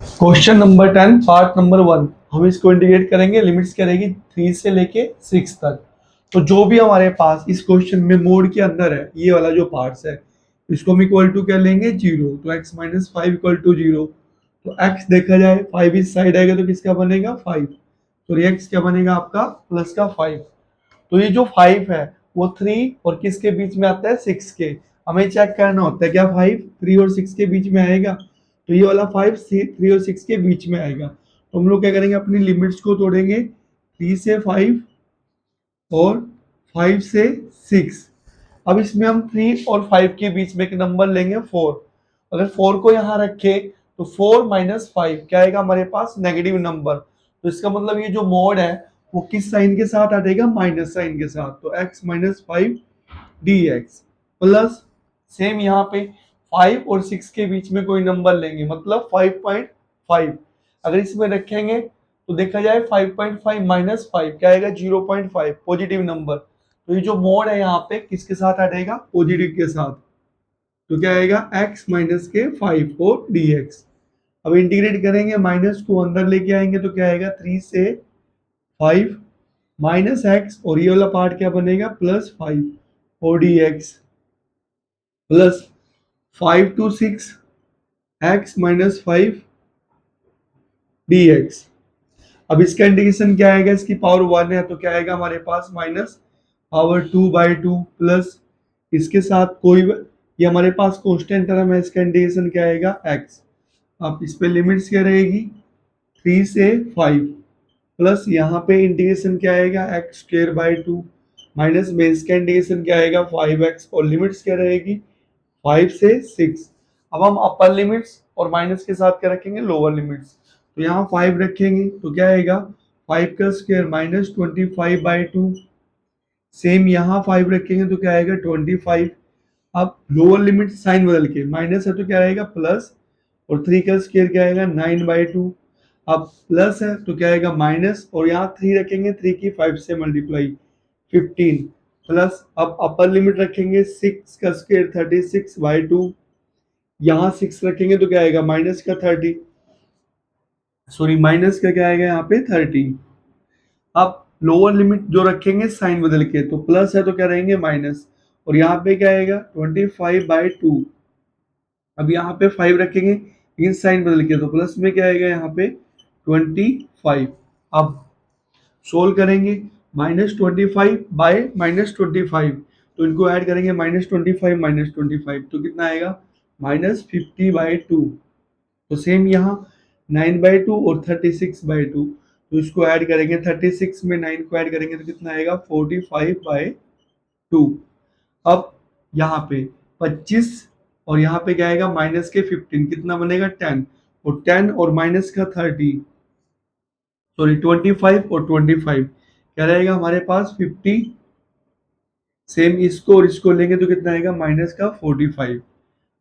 Question number 10 part number 1। हम इसको integrate करेंगे, लिमिट्स करेगी 3 से लेके 6 तक। तो जो भी हमारे पास इस क्वेश्चन में मोड के अंदर है, ये वाला जो पार्ट्स है, इसको हम इक्वल टू क्या लेंगे, जीरो। तो x minus five equal to zero. तो x देखा जाए 5 इस साइड आएगा तो किसका बनेगा 5। तो रिएक्स क्या बनेगा आपका प्लस का 5। तो ये जो 5 है वो 3 और किसके बीच में आता है 6 के। हमें चेक करना होता है क्या 5 3 और 6 के बीच में आएगा। तो ये वाला 5 3 और 6 के बीच में आएगा। तो हम लोग क्या करेंगे, अपनी लिमिट्स को तोड़ेंगे 3 से 5 और 5 से 6। अब इसमें हम 3 और 5 के बीच में एक नंबर लेंगे 4। अगर 4 को यहाँ रखे तो 4 माइनस 5 क्या आएगा हमारे पास, नेगेटिव नंबर। तो इसका मतलब ये जो मोड है वो किस साइन के साथ हटेगा, माइनस साइन के साथ। तो x minus 5 D x plus, same यहाँ पे 5 और 6 के बीच में कोई नंबर लेंगे, मतलब 5.5। अगर इसमें रखेंगे तो देखा जाए 5.5 माइनस 5 क्या आएगा 0.5, पॉजिटिव नंबर। तो ये जो मोड है यहाँ पे किसके साथ हटेगा, पॉजिटिव के साथ। तो क्या आएगा x माइनस के 5 और dx। अब इंटीग्रेट करेंगे, माइनस को अंदर लेके आएंगे तो क्या आएगा 3 से 5 माइनस एक्स, और ये वाला पार्ट क्या बनेगा प्लस 5 और dx plus 5 to 6 x minus 5 dx। अब इसका इंटीग्रेशन क्या आएगा, इसकी पावर 1 है तो क्या आएगा हमारे पास माइनस पावर 2/2 प्लस इसके साथ कोई, ये हमारे पास कांस्टेंट टर्म है, इसका इंटीग्रेशन क्या आएगा x। अब इस पे लिमिट्स क्या रहेगी 3 से 5 प्लस यहाँ पे इंटीग्रेशन क्या आएगा एक्स स्क्वायर बाई 2 माइनस में इसका इंटीग्रेशन क्या आएगा 5x, और लिमिट्स क्या रहेगी 5 से 6। अब हम अपर लिमिट्स और माइनस के साथ क्या रखेंगे, लोअर लिमिट्स। तो यहाँ 5 रखेंगे तो क्या आएगा 5 का स्क्वायर माइनस 25/2। सेम यहाँ 5 रखेंगे तो क्या आएगा 25। अब लोअर लिमिट साइन बदल के, माइनस है तो क्या आएगा प्लस, और 3 का स्क्वायर क्या आएगा 9/2। अब प्लस है तो क्या आएगा माइनस, और यहाँ 3 रखेंगे 3 की 5 से मल्टीप्लाई 15 प्लस। अब अपर लिमिट रखेंगे 6 का स्क्वायर 36/2। यहाँ 6 रखेंगे तो क्या आएगा माइनस का 30, सॉरी माइनस का क्या आएगा यहाँ पे 30। अब लोअर लिमिट जो रखेंगे साइन बदल के, तो प्लस है तो क्या रहेंगे माइनस, और यहाँ पे क्या आएगा 25/2। अब यहाँ पे 5 रखेंगे लेकिन साइन बदल के, तो प्लस में क्या आएगा यहाँ पे 25। अब सोल्व करेंगे, -25/-25, तो इनको ऐड करेंगे -25 तो कितना आएगा -50/2। तो सेम यहाँ 9/2 और 36/2, तो इसको ऐड करेंगे, 36 में 9 को ऐड करेंगे तो कितना आएगा 45/2। अब यहाँ पे 25 और यहाँ पे क्या आएगा माइनस के 15, कितना बनेगा 10, और 10 और माइनस का 30, सॉरी 25 और 25 क्या रहेगा हमारे पास 50। सेम इसको और इसको लेंगे तो कितना आएगा माइनस का 45।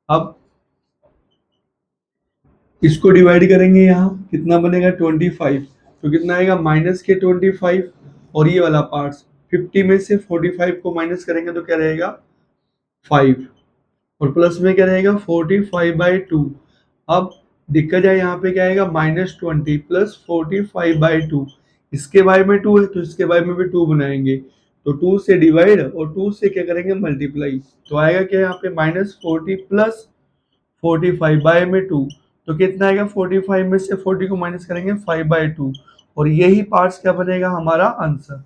अब इसको डिवाइड करेंगे, यहाँ कितना बनेगा 25, तो कितना आएगा माइनस के 25, और ये वाला पार्ट 50 में से 45 को माइनस करेंगे तो क्या रहेगा 5, और प्लस में क्या रहेगा 45/2। अब दिक्कत है यहाँ पे क्या आएगा -20 प्लस 45/2। इसके बारे में 2 है तो इसके बारे में भी 2 बनाएंगे, तो 2 से डिवाइड और 2 से क्या करेंगे मल्टीप्लाई, तो आएगा क्या यहाँ पे -40 प्लस 45 बाय में 2। तो कितना आएगा 45 में से 40 को माइनस करेंगे 5/2, और यही पार्ट्स क्या बनेगा हमारा answer.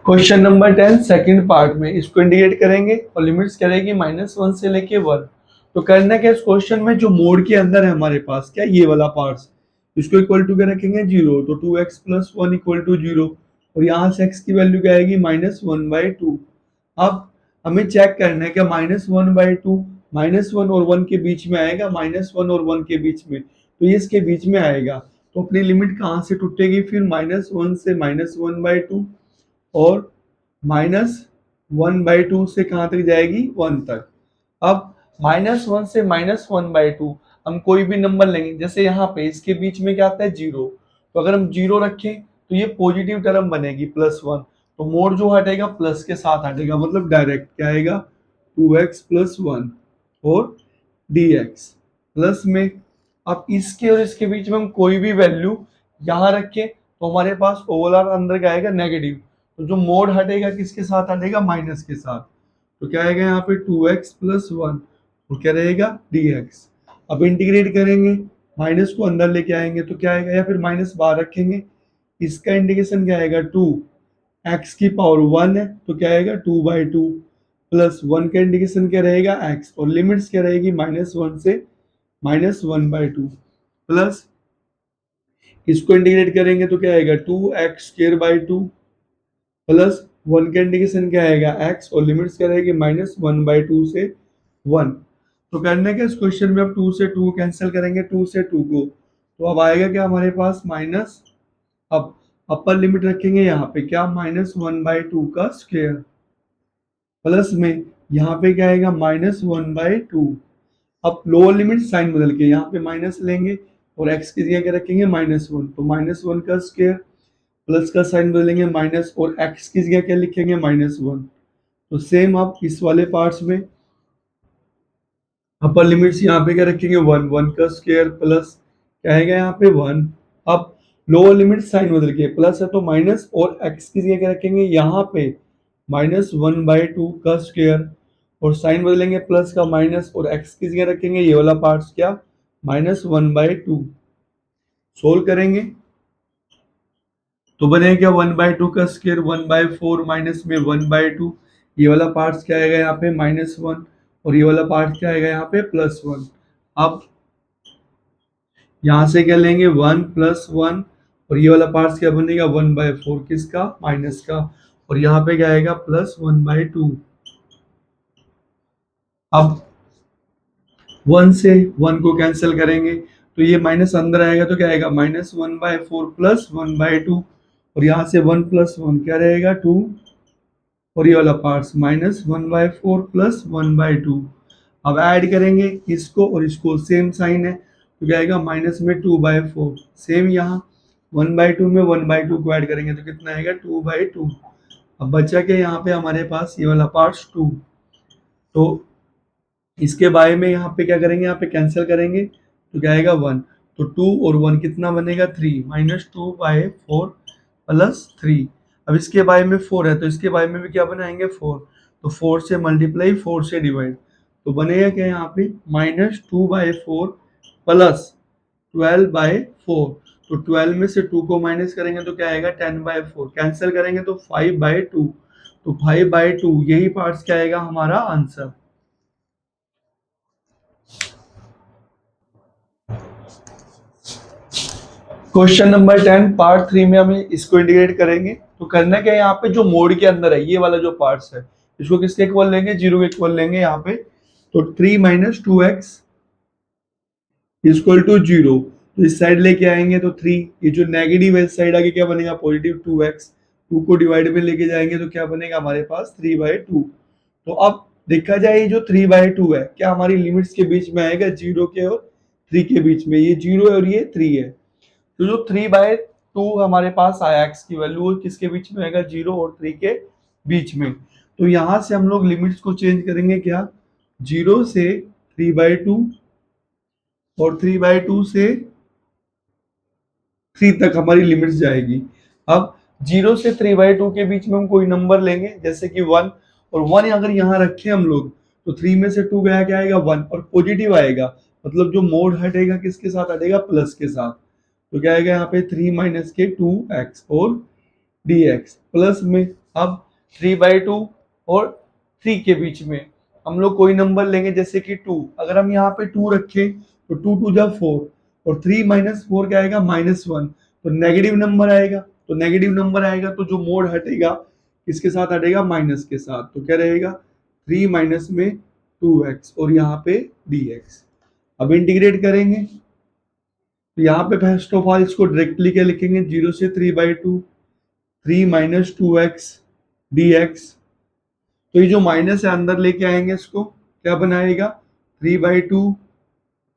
Question number 10 second part में इसको इंडिकेट करेंगे और लिमिट्स करेगी -1 से लेके 1। तो करना क्या इस क्वेश्चन में, जो मोड के अंदर है हमारे पास क्या ये वाला पार्ट्स, इसको इक्वल टू क्या रखेंगे 0, तो 2x प्लस 1 इक्वल टू 0, और यहाँ से x की वैल्यू क्या आएगी -1/2। अब हमें चेक करना है क्या -1/2 -1 और 1 के बीच में आएगा, -1 और 1 के बीच में, तो ये इसके बीच में आएगा। तो अपनी लिमिट कहाँ से टूटेगी फिर, -1 से -1/2, और -1/2 से कहाँ तक जाएगी 1 तक। अब -1 से -1/2 हम कोई भी नंबर लेंगे, जैसे यहाँ पे इसके बीच में क्या आता है 0, तो अगर हम 0 रखें तो ये पॉजिटिव टर्म बनेगी +1, तो मोड जो हटेगा प्लस के साथ हटेगा, मतलब डायरेक्ट क्या आएगा 2x+1 और dx प्लस में। अब इसके और इसके बीच में हम कोई भी वैल्यू यहाँ रखें तो हमारे पास ओवरऑल अंदर क्या आएगा नेगेटिव। तो जो मोड हटेगा किसके साथ हटेगा माइनस के साथ। तो क्या आएगा यहाँ पे 2x+1 और क्या रहेगा dx। अब इंटीग्रेट करेंगे, माइनस को अंदर लेके आएंगे तो क्या आएगा, या फिर माइनस बाहर रखेंगे। इसका इंटीग्रेशन क्या आएगा 2, x की पावर 1 है तो क्या आएगा 2/2 प्लस 1 का इंटीग्रेशन क्या रहेगा x, और लिमिट्स क्या रहेगी -1 से -1/2 प्लस इसको इंटीग्रेट करेंगे तो क्या आएगा 2x² प्लस 1 का इंटीग्रेशन क्या आएगा x, और लिमिट्स क्या रहेगी -1/2 से 1। तो करने के इस क्वेश्चन में अब 2 से 2 कैंसिल करेंगे, 2 से 2 को, तो अब आएगा क्या हमारे पास माइनस, अब अपर लिमिट रखेंगे यहाँ पे क्या -1/2 का स्क्वायर प्लस में यहाँ पे क्या आएगा -1/2। अब लोअर लिमिट साइन बदल के यहाँ पे माइनस लेंगे और x की जगह क्या रखेंगे -1, तो -1 का स्क्वायर प्लस का साइन बदलेंगे माइनस, और x की जगह क्या लिखेंगे -1। तो सेम आप इस वाले पार्ट्स में अपर लिमिट्स यहाँ पे क्या रखेंगे 1 का स्क्वायर प्लस क्या आएगा यहाँ पे 1। अब लोअर लिमिट साइन बदल के प्लस है तो माइनस, और x की जगह क्या रखेंगे यहाँ पे -1/2 का स्क्वायर, और साइन बदलेंगे प्लस का माइनस, और x की जगह रखेंगे ये वाला पार्ट्स क्या -1/2। सोल्व करेंगे तो बनेगा क्या 1/2 का स्क्वायर 1/4 माइनस में 1/2। ये वाला पार्ट्स क्या आएगा यहाँ पे -1, और ये वाला पार्ट क्या आएगा यहाँ पे +1। अब यहाँ से क्या लेंगे 1 + 1, और ये वाला पार्ट्स क्या बनेगा 1/4 किसका माइनस का, और यहाँ पे क्या आएगा +1/2। अब 1 से 1 को कैंसिल करेंगे तो ये माइनस अंदर आएगा तो क्या आएगा -1/4 + 1/2, और यहाँ से 1 + 1 क्या रहेगा 2, और ये वाला पार्ट्स -1/4 + 1/2। अब ऐड करेंगे इसको और इसको, सेम साइन है तो क्या आएगा माइनस में 2/4, सेम यहाँ 1/2 में 1/2 को ऐड करेंगे तो कितना आएगा 2/2। अब बचा के यहाँ पे हमारे पास ये वाला पार्ट्स 2, तो इसके बारे में यहाँ पे क्या करेंगे, यहाँ पे कैंसिल करेंगे तो क्या आएगा 1, तो 2 और 1 कितना बनेगा 3, -2/4 + 3। अब इसके बारे में 4 है तो इसके बारे में भी क्या बनाएंगे 4, तो 4 से मल्टीप्लाई 4 से डिवाइड, तो बनेगा क्या यहाँ पे -2/4 + 12/4। तो 12 में से 2 को माइनस करेंगे तो क्या आएगा 10/4, कैंसिल करेंगे तो 5/2, तो 5/2 यही पार्ट्स क्या आएगा हमारा आंसर। क्वेश्चन नंबर 10 पार्ट 3 में हमें इसको इंटीग्रेट करेंगे। तो करना क्या है, यहाँ पे जो मोड के अंदर है ये वाला जो पार्ट्स है इसको किसके इक्वल लेंगे 0 के इक्वल लेंगे यहाँ पे। तो 3 - 2x इक्वल टू 0, तो इस साइड लेके आएंगे तो 3, ये जो नेगेटिव है इस साइड आके क्या बनेगा पॉजिटिव 2x, 2 को डिवाइड में लेके जाएंगे तो क्या बनेगा हमारे पास 3/2। तो अब देखा जाए ये जो 3/2 है क्या हमारी लिमिट्स के बीच में आएगा 0 के और 3 के बीच में, ये 0 है और ये 3 है। तो जो 3/2 हमारे पास आया x की वैल्यू किसके बीच में आएगा 0 और 3 के बीच में। तो यहां से हम लोग लिमिट्स को चेंज करेंगे क्या 0 से 3/2 और 3/2 से 3 तक हमारी लिमिट्स जाएगी। अब 0 से 3/2 के बीच में हम कोई नंबर लेंगे जैसे कि 1, और 1 अगर यहाँ रखे हम लोग तो 3 में से 2 गया क्या आएगा 1, और पॉजिटिव आएगा मतलब जो मोड हटेगा किसके साथ हटेगा प्लस के साथ। तो क्या आएगा यहाँ पे 3 - के 2x और dx प्लस में। अब 3/2 और 3 के बीच में हम लोग कोई नंबर लेंगे जैसे कि 2, अगर हम यहाँ पे 2 रखें तो 2 × 2 = 4, और 3 - 4 क्या आएगा -1, तो नेगेटिव नंबर आएगा। तो नेगेटिव नंबर आएगा तो जो मोड हटेगा किसके साथ हटेगा माइनस के साथ, तो क्या रहेगा 3 - में 2x और यहाँ पे dx। अब इंटीग्रेट करेंगे तो यहाँ पे फर्स्ट ऑफ ऑल इसको डायरेक्टली क्या लिखेंगे 0 से 3/2, 3 - 2x dx। तो ये जो माइनस है अंदर लेके आएंगे इसको क्या बनाएगा 3/2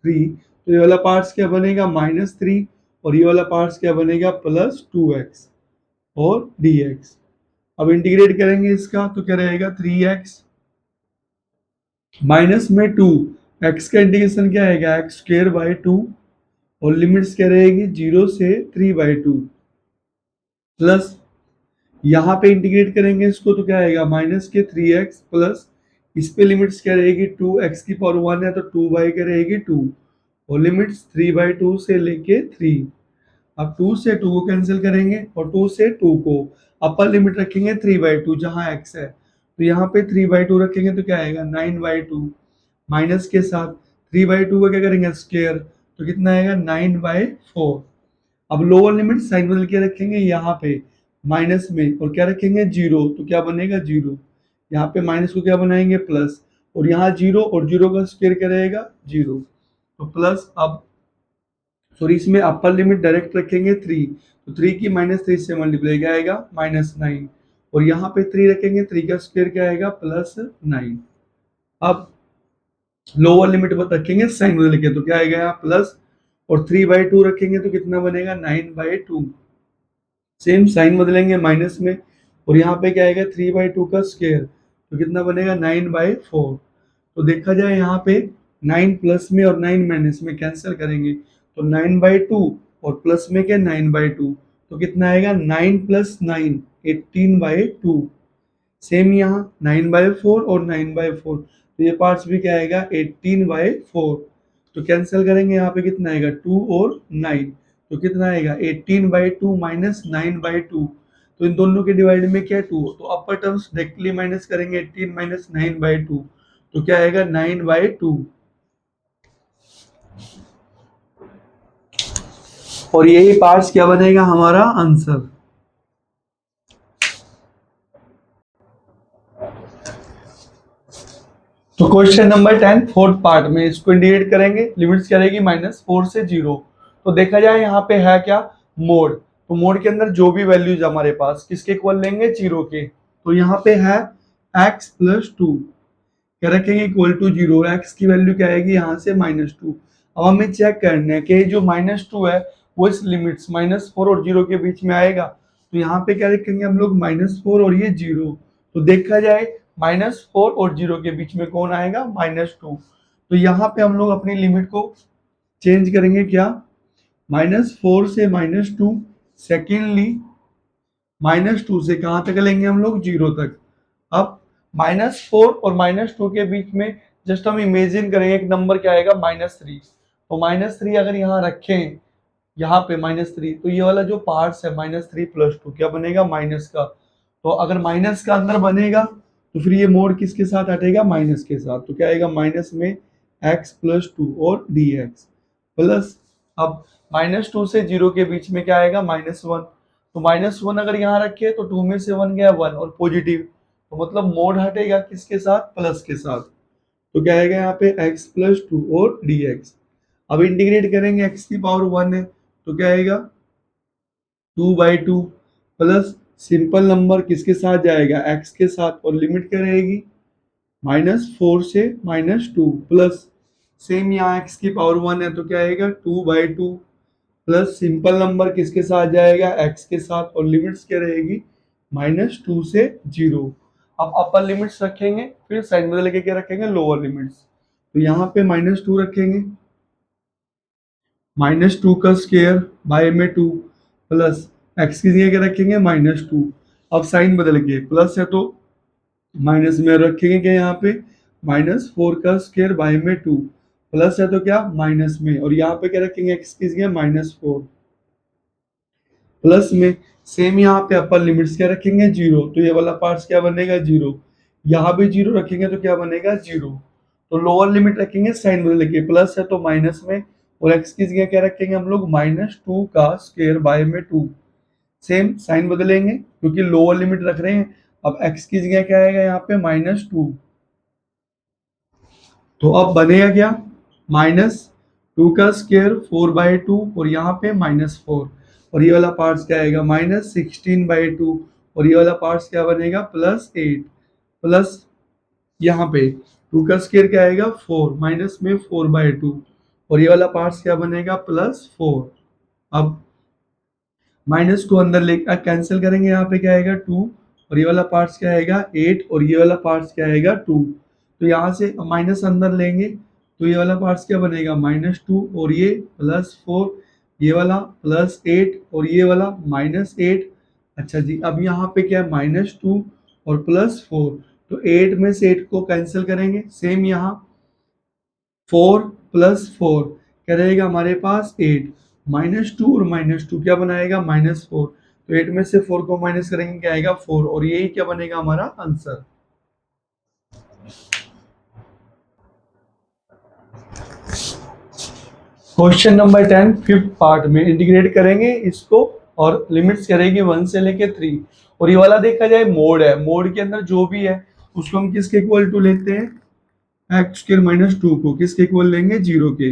3, तो ये वाला पार्ट्स क्या बनेगा -3, और ये वाला पार्ट्स क्या बनेगा +2x और dx। अब इंटीग्रेट करेंगे इसका तो क्या रहेगा 3x माइनस में 2, x का इंटीग्रेशन क्या आएगा एक्स स्क्वायर बाई 2 और लिमिट्स क्या रहेगी 0 से 3/2 प्लस यहाँ पे इंटीग्रेट करेंगे इसको तो क्या आएगा माइनस के 3x प्लस इस पे लिमिट्स क्या रहेगी 2x की पावर 1 है तो 2 बाई क्या रहेगी 2 और लिमिट्स 3/2 से लेके 3। अब 2 से 2 को कैंसिल करेंगे और 2 से 2 को अपर लिमिट रखेंगे 3/2 जहां x है तो यहाँ पे 3/2 रखेंगे तो क्या आएगा 9/2 माइनस के साथ 3/2 का क्या करेंगे स्क्वायर तो कितना आएगा 9/4। अब लोअर लिमिट साइन बदल के रखेंगे यहाँ पे माइनस में और क्या रखेंगे 0 तो क्या बनेगा 0। यहाँ पे माइनस को क्या बनाएंगे प्लस और यहाँ 0 और 0 का स्क्वायर क्या रहेगा 0 तो प्लस। अब सॉरी इसमें अपर लिमिट डायरेक्ट रखेंगे 3 तो 3 की -3 से मल्टीप्लाई क्या आएगा -9 और यहाँ पे 3 रखेंगे 3 का स्क्वायर क्या आएगा +9। अब लोअर लिमिट पर रखेंगे साइन बदल के तो क्या आएगा यहाँ प्लस और 3/2 रखेंगे तो कितना बनेगा 9/2। सेम साइन बदलेंगे माइनस में और यहाँ पे क्या आएगा 3/2 का स्क्वायर तो कितना बनेगा 9/4। तो देखा जाए यहाँ पे 9 प्लस में और 9 माइनस में कैंसिल करेंगे तो 9/2 और प्लस में क्या 9/2 तो कितना आएगा 9 + 9 18/2। सेम यहाँ 9/4 और 9/4 तो ये पार्ट्स भी क्या आएगा 18/4 तो कैंसिल करेंगे यहाँ पे कितना आएगा 2 और 9 तो कितना आएगा 18/2 माइनस 9/2 तो इन दोनों के डिवाइड में क्या 2 तो अपर टर्म्स डायरेक्टली माइनस करेंगे 18 माइनस 9/2 तो क्या आएगा 9/2 और यही पार्ट्स क्या बनेगा हमारा आंसर। तो क्वेश्चन नंबर 10 फोर्थ पार्ट में इसको इंडिकेट करेंगे लिमिट्स क्या रहेगी -4 से 0। तो देखा जाए यहाँ पे है क्या मोड तो मोड के अंदर जो भी वैल्यूज हमारे पास किसके इक्वल लेंगे 0 के तो यहाँ पे है x + 2 क्या रखेंगे इक्वल टू 0 x की वैल्यू क्या आएगी यहाँ से -2। अब हमें चेक करना है कि जो -2 है वो इस लिमिट्स -4 और 0 के बीच में आएगा तो यहाँ पे क्या रखेंगे हम लोग -4 और ये 0 तो देखा जाए -4 और 0 के बीच में कौन आएगा -2 तो यहाँ पे हम लोग अपनी लिमिट को चेंज करेंगे क्या -4 से -2 सेकेंडली -2 से कहाँ तक लेंगे हम लोग 0 तक। अब -4 और -2 के बीच में जस्ट हम इमेजिन करेंगे एक नंबर क्या आएगा -3 तो -3 अगर यहाँ रखें यहाँ पे -3 तो ये वाला जो पार्ट्स है -3 + 2 क्या बनेगा माइनस का तो अगर माइनस का अंदर बनेगा तो फिर ये मोड किसके साथ हटेगा माइनस के साथ तो क्या आएगा माइनस में x + 2 और dx प्लस। अब -2 से 0 के बीच में क्या आएगा -1 तो -1 अगर यहाँ रखे तो 2 में से 1 गया 1 और पॉजिटिव तो मतलब मोड हटेगा किसके साथ प्लस के साथ तो क्या आएगा यहाँ पे x + 2 और dx। अब इंटीग्रेट करेंगे x की पावर 1 है तो क्या आएगा 2/2 प्लस सिंपल नंबर किसके साथ जाएगा x के साथ और लिमिट क्या रहेगी -4 से -2 प्लस सेम यहाँ x की पावर 1 है तो क्या आएगा 2/2 प्लस सिंपल नंबर किसके साथ जाएगा x के साथ और लिमिट्स क्या रहेगी -2 से 0। अब अपर लिमिट्स रखेंगे फिर साइन बदल के क्या रखेंगे लोअर लिमिट्स तो यहाँ पे -2 रखेंगे -2 का स्क्वायर बाय में 2 प्लस x की जगह क्या रखेंगे -2 अब साइन बदल के प्लस है तो माइनस में रखेंगे क्या यहाँ पे -4 का स्क्वायर बाय में 2 प्लस है तो क्या माइनस में और यहाँ पे क्या रखेंगे x की जगह -4 प्लस में सेम यहाँ पे अपर लिमिट्स क्या रखेंगे 0 तो ये वाला पार्ट्स क्या बनेगा 0 यहाँ भी 0 रखेंगे तो क्या बनेगा 0 तो लोअर लिमिट रखेंगे साइन बदल के प्लस है तो माइनस में और x की जगह क्या रखेंगे हम लोग -2 का स्क्वायर बाय में 2 सेम साइन बदलेंगे क्योंकि लोअर लिमिट रख रहे हैं। अब x की जगह क्या आएगा यहाँ पे -2 तो अब बनेगा क्या -2 का स्क्वायर 4/2 और यहाँ पे -4 और ये वाला पार्ट्स क्या आएगा -16/2 और ये वाला पार्ट्स क्या बनेगा +8 प्लस यहाँ पे 2 का स्क्वायर क्या आएगा 4 माइनस में 4/2 और ये वाला पार्ट्स क्या बनेगा +4। अब माइनस को अंदर लेकर कैंसिल करेंगे यहाँ पे क्या आएगा 2 और ये वाला पार्ट्स क्या आएगा 8 और ये वाला पार्ट्स क्या आएगा 2। तो यहाँ से माइनस अंदर लेंगे तो ये वाला पार्ट्स क्या बनेगा -2 और ये +4, ये वाला +8 और ये वाला -8। अच्छा जी, अब यहाँ पे क्या है -2 और +4, तो 8 में से 8 को कैंसिल करेंगे। सेम यहाँ 4 + 4 क्या रहेगा हमारे पास 8, -2 और -2 क्या बनाएगा -4, तो 8 में से 4 को माइनस करेंगे क्या आएगा 4 और यही क्या बनेगा हमारा answer. Question number 10 fifth part में इंटीग्रेट करेंगे इसको और लिमिट्स करेंगे 1 से लेके 3। और ये वाला देखा जाए मोड है, मोड के अंदर जो भी है उसको हम किसके इक्वल टू लेते हैं, एक्स स्क्वायर -2 को किसके इक्वल लेंगे 0 के।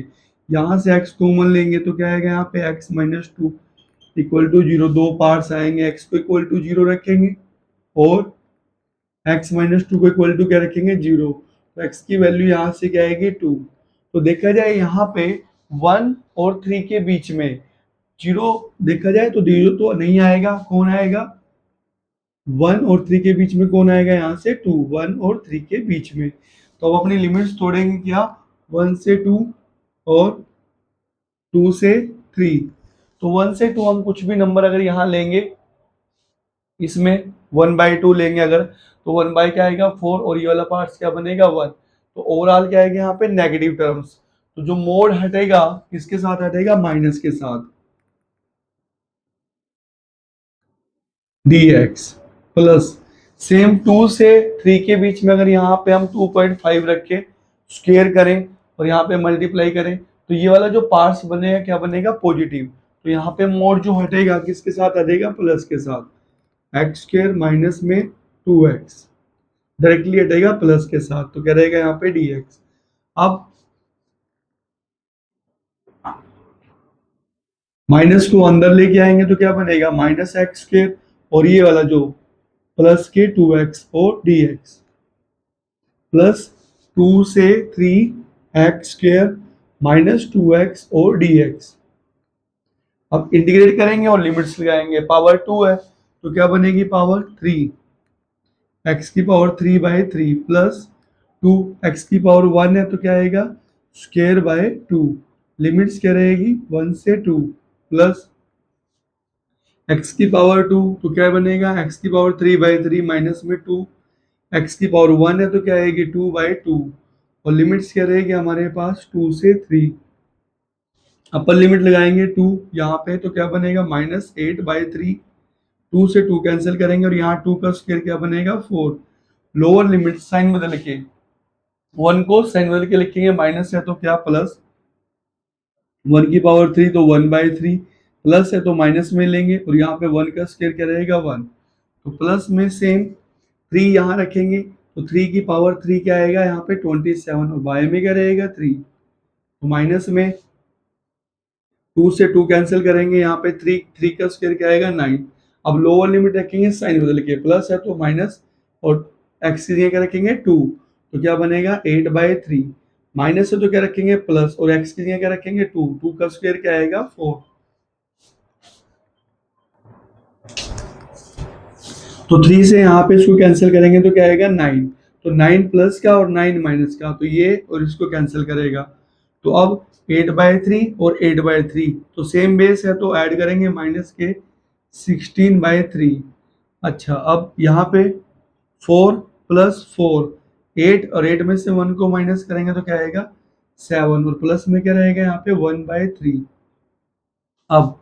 यहाँ से x कॉमन लेंगे तो क्या आएगा यहाँ पे x -2 इक्वल टू 0, दो पार्ट्स आएंगे, x को इक्वल टू 0 रखेंगे और x -2 को इक्वल टू क्या रखेंगे 0, तो x की वैल्यू यहाँ से क्या आएगी 2। तो देखा जाए यहाँ पे 1 और 3 के बीच में 0 देखा जाए तो 0 तो नहीं आएगा, कौन आएगा 1 और 3 के बीच में कौन आएगा यहाँ से 2, 1 और 3 के बीच में। तो अब अपनी लिमिट्स तोड़ेंगे क्या 1 से 2 और 2 से 3। तो 1 से 2 हम कुछ भी नंबर अगर यहाँ लेंगे इसमें 1/2 लेंगे अगर, तो 1 बाई क्या आएगा 4 और ये वाला पार्ट क्या बनेगा 1। तो ओवरऑल क्या आएगा यहाँ पे नेगेटिव टर्म्स। तो जो मोड हटेगा किसके साथ हटेगा माइनस के साथ, dx प्लस सेम 2 से 3 के बीच में अगर यहाँ पे हम 2.5 रखें स्क्वायर करें और यहाँ पे मल्टीप्लाई करें तो ये वाला जो पार्ट्स बनेगा क्या बनेगा पॉजिटिव। तो यहाँ पे मोड जो हटेगा किसके साथ हटेगा प्लस के साथ, एक्स स्क्वायर माइनस में 2x डायरेक्टली हटेगा प्लस के साथ, तो क्या रहेगा यहाँ पे dx। अब माइनस को अंदर लेके आएंगे तो क्या बनेगा -x² और ये वाला जो प्लस के 2x और dx प्लस 2 से 3x² -2x और dx। अब इंटीग्रेट करेंगे और लिमिट्स लगाएंगे, पावर 2 है तो क्या बनेगी पावर 3, x की पावर 3/3 प्लस 2 x की पावर 1 है तो क्या आएगा स्क्वायर बाय 2। लिमिट्स क्या रहेगी 1 से 2 प्लस x की पावर 2 तो क्या बनेगा x की पावर 3/3 माइनस में 2, x की पावर 1 है तो क्या आएगी 2/2 और लिमिट्स क्या रहेगी हमारे पास 2 से 3। अपर लिमिट लगाएंगे 2 यहाँ पे तो क्या बनेगा -8/3, 2 से 2 कैंसिल करेंगे और यहाँ 2 का स्क्वायर क्या बनेगा 4। लोअर लिमिट साइन बदल के 1 को साइन बदल के लिखेंगे, माइनस है तो क्या प्लस, 1 की पावर 3 तो 1/3 प्लस है तो माइनस में लेंगे और यहाँ पे 1 का स्क्वायर क्या रहेगा 1, तो प्लस में सेम 3 यहाँ रखेंगे तो 3 की पावर 3 क्या आएगा यहाँ पे 27 और बाय में क्या रहेगा 3, तो माइनस में 2 से 2 कैंसिल करेंगे यहाँ पे 3 का स्क्वायर क्या आएगा 9। अब लोअर लिमिट रखेंगे साइन बदल के, प्लस है तो माइनस और एक्स की जगह क्या रखेंगे 2 तो क्या बनेगा 8/3, माइनस है तो क्या रखेंगे प्लस और एक्स की जगह क्या रखेंगे 2, 2 का स्क्वायर क्या आएगा 4। तो 3 से यहाँ पे इसको कैंसिल करेंगे तो क्या आएगा 9, तो 9 प्लस का और 9 माइनस का तो ये और इसको कैंसिल करेगा। तो अब 8/3 और 8/3 तो सेम बेस है तो ऐड करेंगे माइनस के 16/3। अच्छा अब यहाँ पे 4 + 4 8 और 8 में से 1 को माइनस करेंगे तो क्या आएगा 7 और प्लस में क्या रहेगा यहाँ पे 1/3। अब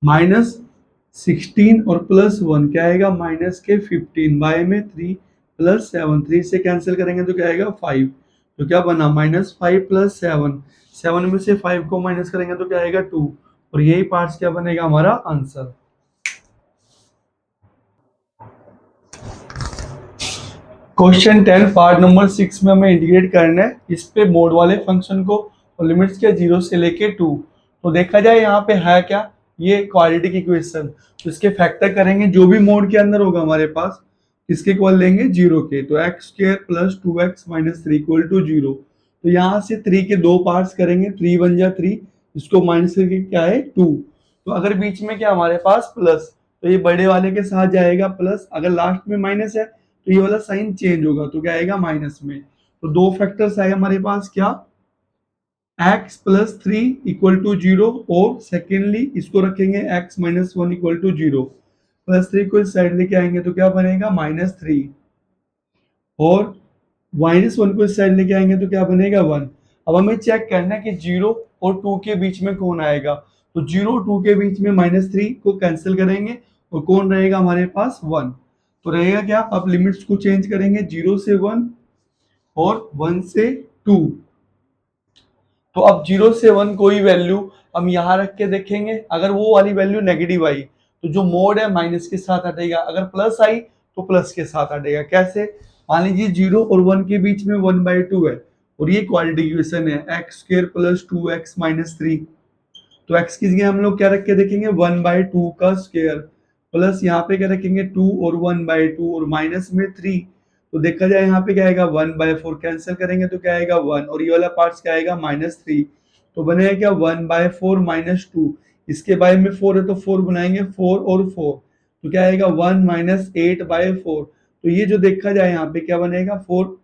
-16 और +1 क्या आएगा माइनस के 15 बाय में 3 + 7, 3 से कैंसिल करेंगे तो क्या आएगा 5, तो क्या बना -5 + 7, 7 में से 5 को माइनस करेंगे तो क्या आएगा 2 और यही पार्ट्स क्या बनेगा हमारा आंसर। क्वेश्चन 10 पार्ट नंबर 6 में हमें इंटीग्रेट करना है इस पे मोड वाले फंक्शन को और लिमिट्स क्या 0 से लेके 2। तो देखा जाए यहाँ पे है क्या ये क्वालिटी की इक्वेशन, तो इसके फैक्टर करेंगे जो भी मोड के अंदर होगा हमारे पास किसके इक्वल लेंगे 0 के, तो x² + 2x - 3 = 0। तो यहाँ से 3 के दो पार्ट्स करेंगे, 3 × 3 इसको माइनस करके क्या है 2, तो अगर बीच में क्या हमारे पास प्लस तो ये बड़े वाले के साथ जाएगा प्लस, अगर लास्ट में माइनस है तो ये वाला साइन चेंज होगा, तो क्या आएगा माइनस में। तो दो फैक्टर्स आए हमारे पास, क्या x plus three equal to zero, और सेकेंडली इसको रखेंगे x minus one equal to zero. Plus three को इस साइड लेके आएंगे तो क्या बनेगा माइनस थ्री, और माइनस वन को इस साइड लेके आएंगे तो क्या बनेगा वन। अब हमें चेक करना है कि जीरो और टू के बीच में कौन आएगा, तो जीरो टू के बीच में माइनस थ्री को कैंसिल करेंगे और कौन रहेगा हमारे पास वन। तो रहेगा क्या, अब लिमिट्स को चेंज करेंगे, जीरो से वन और वन से टू। तो अब जीरो से वन कोई वैल्यू हम यहाँ रख के देखेंगे, अगर वो वाली वैल्यू नेगेटिव आई तो जो मोड है माइनस के साथ हटेगा, अगर प्लस आई तो प्लस के साथ हटेगा। कैसे, मान लीजिए जीरो और वन के बीच में वन बाई टू है और ये क्वाड्रेटिक इक्वेशन है x square plus two x minus three. तो एक्स की जगह हम लोग क्या रख के देखेंगे, वन बाई टू का स्क्वायर, प्लस यहाँ पे क्या रखेंगे टू और वन बाई टू और माइनस में थ्री। तो देखा जाए यहाँ पे क्या आएगा वन बाय फोर, कैंसिल करेंगे तो क्या आएगा वन, और ये वाला पार्ट क्या आएगा माइनस थ्री। तो बनेगा क्या one by four minus two, इसके बाय में फोर है तो फोर बनाएंगे, फोर और फोर तो क्या आएगा one minus eight by four. तो ये जो देखा जाए यहाँ पे क्या बनेगा फोर,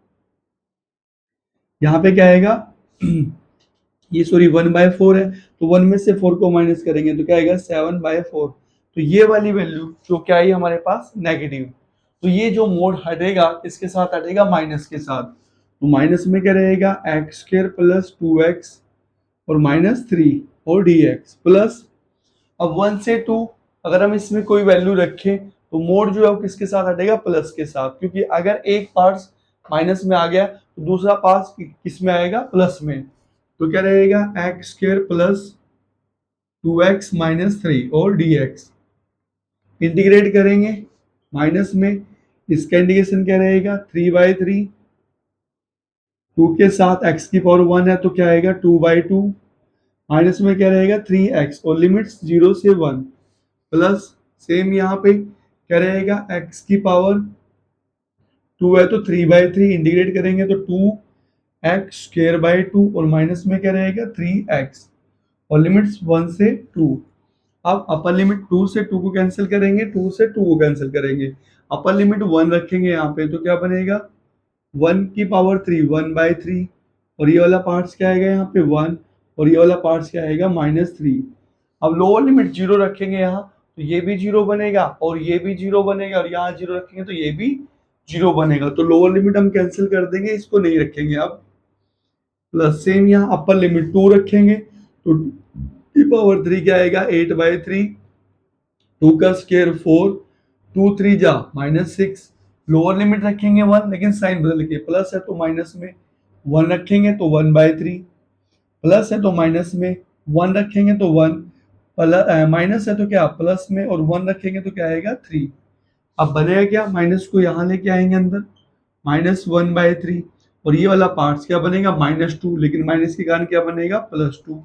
यहाँ पे क्या आएगा ये सॉरी वन बाय फोर है तो वन में से फोर को माइनस करेंगे तो क्या आएगा सेवन बाय फोर। तो ये वाली वैल्यू जो क्या आई हमारे पास नेगेटिव। तो ये जो मोड हटेगा किसके साथ हटेगा, माइनस के साथ। तो माइनस में क्या रहेगा x square plus two x और माइनस थ्री और डी एक्स प्लस, अब वन से टू अगर हम इसमें कोई वैल्यू रखें तो मोड जो है वो किसके साथ हटेगा, प्लस के साथ, क्योंकि अगर एक पार्ट माइनस में आ गया तो दूसरा पार्ट किस में आएगा, प्लस में। तो क्या रहेगा x square plus two x minus three और डी एक्स, इंटीग्रेट करेंगे माइनस में, इसका इंटीग्रेशन क्या रहेगा थ्री बाई थ्री, टू के साथ एक्स की पावर वन है तो क्या आएगा टू बाई टू, माइनस में क्या रहेगा थ्री एक्स और लिमिट्स जीरो से वन, प्लस सेम यहाँ पे क्या रहेगा एक्स की पावर टू है तो थ्री बाई थ्री, इंटीग्रेट करेंगे तो two x square by two और माइनस में क्या रहेगा थ्री एक्स और लिमिट्स वन से टू। अब अपर लिमिट टू से टू को कैंसिल करेंगे, टू से टू को कैंसिल करेंगे, अपर लिमिट वन रखेंगे यहाँ पे तो क्या बनेगा वन की power three one by three, और ये वाला पार्ट्स क्या आएगा यहाँ पे वन, और ये वाला पार्ट्स क्या आएगा माइनस थ्री। अब लोअर लिमिट जीरो रखेंगे यहाँ तो ये भी जीरो बनेगा और ये भी जीरो बनेगा, और यहाँ जीरो रखेंगे तो ये भी जीरो बनेगा। तो लोअर लिमिट हम कैंसिल कर देंगे, इसको नहीं रखेंगे अब, प्लस सेम यहाँ अपर लिमिट टू रखेंगे तो की पावर थ्री क्या आएगा एट बाई थ्री, टू का स्क्वायर फोर, टू थ्री जा माइनस सिक्स, लोअर लिमिट रखेंगे वन लेकिन साइन बदल के, प्लस है तो माइनस में वन रखेंगे तो वन बाई थ्री, प्लस है तो माइनस में वन रखेंगे तो वन, माइनस है तो क्या प्लस में और वन रखेंगे तो क्या आएगा थ्री। अब बनेगा क्या, माइनस को यहाँ लेके आएंगे अंदर, माइनस वन बाई थ्री, और ये वाला पार्ट क्या बनेगा माइनस टू, लेकिन माइनस के कारण क्या बनेगा प्लस टू।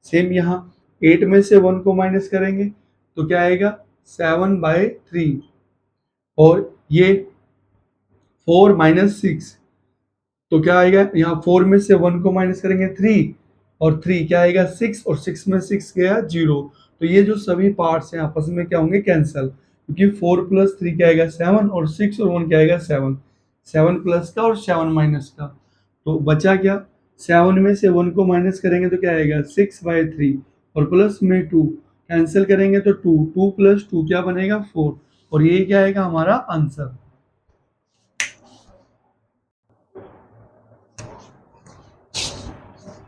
सेम यहाँ एट में से वन को माइनस करेंगे तो क्या आएगा सेवन बाई थ्री, और ये फोर माइनस सिक्स तो क्या आएगा यहाँ फोर में से वन को माइनस करेंगे थ्री, और थ्री क्या आएगा सिक्स, और सिक्स में सिक्स गया जीरो। तो ये जो सभी पार्ट्स हैं आपस में क्या होंगे कैंसल, क्योंकि फोर प्लस थ्री क्या आएगा सेवन, और सिक्स और वन क्या आएगा सेवन, सेवन प्लस का और सेवन माइनस का। तो बचा क्या, सेवन में से वन को माइनस करेंगे तो क्या आएगा सिक्स बाई थ्री, और प्लस में टू कैंसिल करेंगे तो टू, टू प्लस टू क्या बनेगा फोर, और ये क्या आएगा हमारा answer.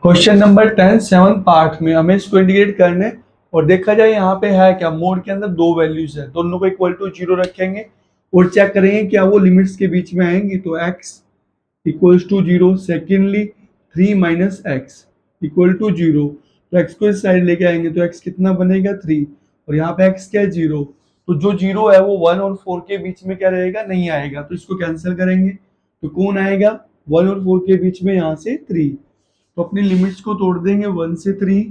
Question number 10 seven part में हमें इसको इंडिकेट करने, और देखा जाए यहाँ पे है क्या, मोड के अंदर दो वैल्यूज है, दोनों को इक्वल टू जीरो रखेंगे और चेक करेंगे क्या वो लिमिट्स के बीच में आएंगी। तो x equals to zero, secondly three minus x equal to zero, तो x को इस साइड लेके आएंगे तो x कितना बनेगा थ्री, और यहाँ पे x क्या है जीरो, तो जो जीरो है वो वन और फोर के बीच में क्या रहेगा नहीं आएगा, तो इसको कैंसिल करेंगे तो कौन आएगा वन और फोर के बीच में यहाँ से थ्री। तो अपनी लिमिट्स को तोड़ देंगे, वन से थ्री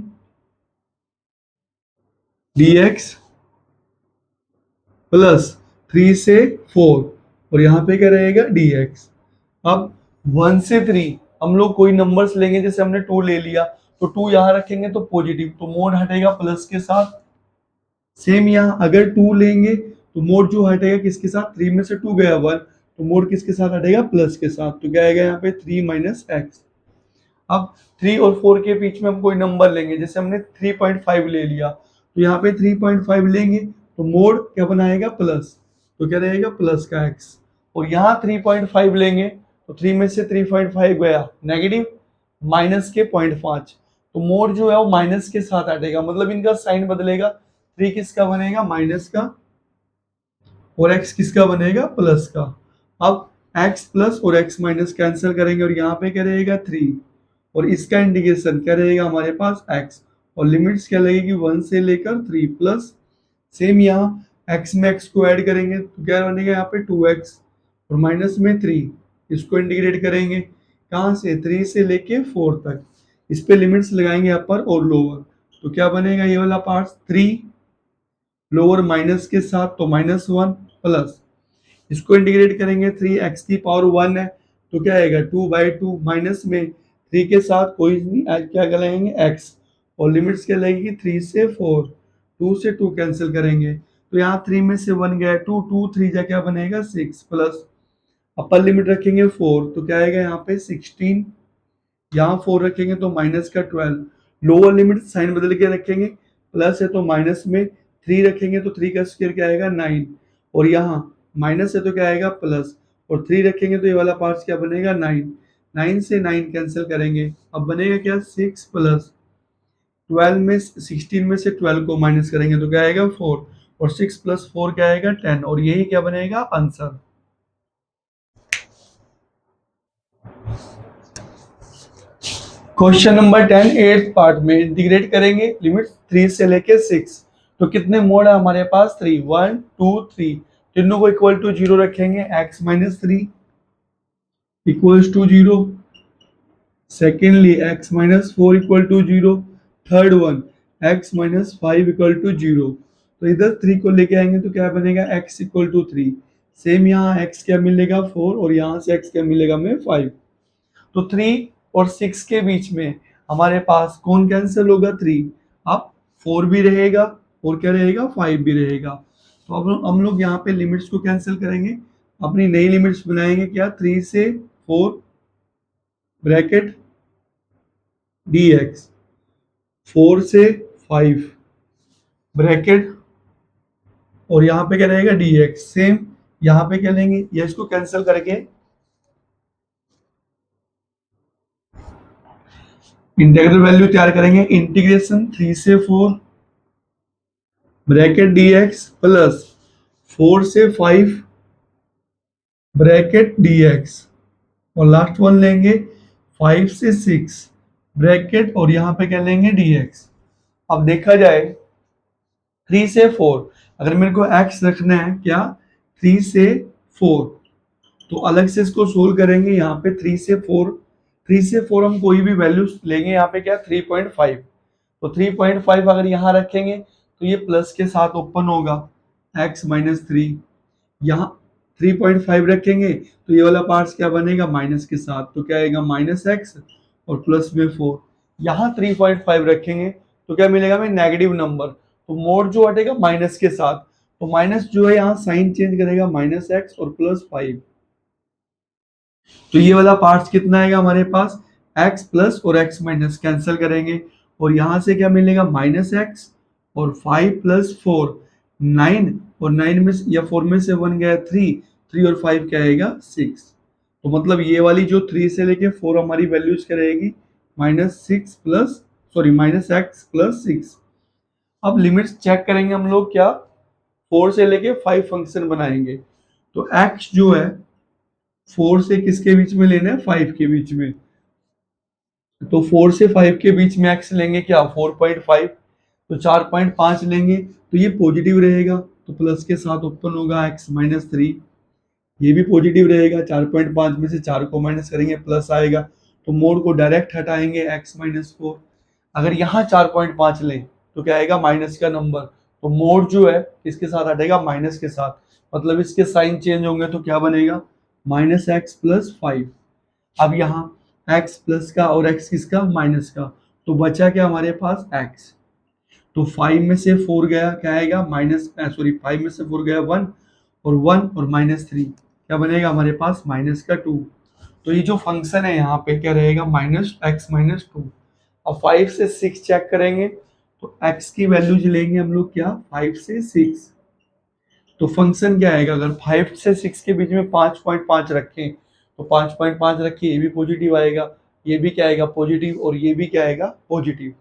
dx प्लस थ्री से फोर, और यहाँ पे क्या रहेगा dx। अब वन से थ्री हम लोग कोई नंबर्स लेंगे, जैसे हमने टू ले लिया तो टू यहाँ रखेंगे तो पॉजिटिव, तो मोड हटेगा प्लस के साथ, सेम यहाँ अगर 2 लेंगे तो मोड जो हटेगा किसके साथ, 3 में से 2 गया 1, तो मोड किसके साथ हटेगा, प्लस के साथ, तो क्या आएगा यहाँ पे 3 माइनस एक्स। अब 3 और 4 के बीच में हम कोई नंबर लेंगे, जैसे हमने 3.5 ले लिया, तो यहाँ पे 3.5 लेंगे तो मोड क्या बनाएगा, प्लस, तो क्या रहेगा प्लस का एक्स। और यहाँ 3.5 लेंगे तो 3 में से 3.5 गया नेगेटिव, माइनस के 0.5, तो मोड जो है वो माइनस के साथ हटेगा, मतलब इनका साइन बदलेगा, 3 किसका बनेगा, माइनस का, और x किसका बनेगा, प्लस का। अब x प्लस और x माइनस कैंसिल करेंगे और यहाँ पे क्या रहेगा 3, और इसका इंटीग्रेशन क्या रहेगा हमारे पास x, और लिमिट्स क्या लगेगी 1 से लेकर 3 प्लस, सेम यहाँ x में x को ऐड करेंगे तो क्या बनेगा यहाँ पे 2x, और माइनस में 3, इसको इंटीग्रेट करेंगे कहाँ से, 3 से लेके 4 तक, इस पे लिमिट्स लगाएंगे अपर और लोअर, तो क्या बनेगा ये वाला पार्ट 3, लोअर माइनस के साथ तो -1 प्लस, इसको इंटीग्रेट करेंगे 3x की पावर 1 है तो क्या आएगा 2/2, माइनस में 3 के साथ कोई नहीं क्या लगाएंगे x, और लिमिट्स क्या लगेगी 3 से 4, 2 से 2 कैंसिल करेंगे तो यहाँ 3 में से 1 गया 2, 2 3 जा क्या बनेगा 6 प्लस, अपर लिमिट रखेंगे 4 तो क्या आएगा यहाँ पे 16, यहाँ 4 रखेंगे तो माइनस का 12, लोअर लिमिट साइन बदल के रखेंगे, प्लस है तो माइनस में 3 रखेंगे तो 3 का स्क्वायर क्या आएगा 9, और यहाँ माइनस है तो क्या आएगा प्लस, और 3 रखेंगे तो ये वाला पार्ट क्या बनेगा 9, 9 से 9 कैंसिल करेंगे, अब बनेगा क्या 6 प्लस 12 में 16 में से 12 को माइनस करेंगे तो क्या आएगा 4, और 6 प्लस 4 क्या आएगा 10, और यही क्या बनेगा answer. Question number 10 eighth part में इंटीग्रेट करेंगे लिमिट 3 से लेके 6, तो कितने मोड है हमारे पास 3, 1 2 3, तीनों को इक्वल टू 0 रखेंगे, x minus 3 equals to 0, secondly x minus 4 equal to 0, third one x minus 5 equal to 0, तो इधर 3 को लेके आएंगे तो क्या बनेगा x इक्वल टू 3, सेम यहाँ x क्या मिलेगा 4, और यहाँ से x क्या मिलेगा हमें 5, तो 3 और 6 के बीच में हमारे पास कौन कैंसिल होगा 3, अब 4 भी रहेगा और क्या रहेगा 5 भी रहेगा, तो अब हम लोग यहाँ पे लिमिट्स को कैंसिल करेंगे, अपनी नई लिमिट्स बनाएंगे क्या 3 से 4 ब्रैकेट dx, 4 से 5 ब्रैकेट, और यहाँ पे क्या रहेगा dx, सेम यहाँ पे क्या लेंगे, ये इसको कैंसिल करके इंटीग्रल वैल्यू तैयार करेंगे, इंटीग्रेशन 3 से 4 ब्रैकेट dx प्लस 4 से 5 ब्रैकेट dx, और लास्ट वन लेंगे 5 से 6 ब्रैकेट, और यहाँ पे क्या लेंगे dx। अब देखा जाए 3 से 4, अगर मेरे को x रखना है क्या 3 से 4, तो अलग से इसको सोल्व करेंगे, यहाँ पे 3 से 4, 3 से 4 हम कोई भी वैल्यू लेंगे, यहाँ पे क्या 3.5, तो 3.5 अगर यहाँ रखेंगे तो ये प्लस के साथ ओपन होगा x माइनस 3, यहाँ 3.5 रखेंगे तो ये वाला पार्ट क्या बनेगा माइनस के साथ, तो क्या आएगा माइनस x और प्लस में 4, यहाँ 3.5 रखेंगे तो क्या मिलेगा हमें नेगेटिव नंबर, तो मोड जो हटेगा माइनस के साथ, तो माइनस जो है यहाँ साइन चेंज करेगा माइनस x और प्लस 5, तो ये वाला पार्ट कितना आएगा हमारे पास x प्लस और x माइनस कैंसिल करेंगे, और यहाँ से क्या मिलेगा माइनस एक्स और 5 प्लस 4 9, और 9 में या 4 में से 1 गया 3, 3 और 5 क्या आएगा 6, तो मतलब ये वाली जो 3 से लेके 4 हमारी वैल्यूज क्या रहेगी -6 प्लस सॉरी -x प्लस 6। अब लिमिट्स चेक करेंगे हम लोग क्या 4 से लेके 5 फंक्शन बनाएंगे, तो x जो है 4 से किसके बीच में लेना है 5 के बीच में, तो 4 से 5 के बीच में x लेंगे क्या 4.5, तो 4.5 लेंगे तो ये पॉजिटिव रहेगा तो प्लस के साथ ओपन होगा x माइनस 3, ये भी पॉजिटिव रहेगा, 4.5 में से 4 को माइनस करेंगे प्लस आएगा, तो मोड को डायरेक्ट हटाएंगे x माइनस 4, अगर यहाँ 4.5 लें तो क्या आएगा माइनस का नंबर, तो मोड जो है इसके साथ हटेगा माइनस के साथ, मतलब इसके साइन चेंज होंगे तो क्या बनेगा -x प्लस 5, अब यहाँ x प्लस का और x किसका माइनस का, तो बचा क्या हमारे पास x, तो 5 में से 4 गया, क्या आएगा माइनस, सॉरी 5 में से 4 गया 1, और 1 और -3 क्या बनेगा हमारे पास -2। तो ये जो फंक्शन है यहाँ पे क्या रहेगा -x-2। अब 5 से 6 चेक करेंगे तो x की वैल्यूज लेंगे हम लोग क्या 5 से 6। तो फंक्शन क्या आएगा, अगर 5 से 6 के बीच में 5.5 रखें तो 5.5 रखिए, ये भी पॉजिटिव आएगा, ये भी क्या आएगा पॉजिटिव, और ये भी क्या आएगा पॉजिटिव।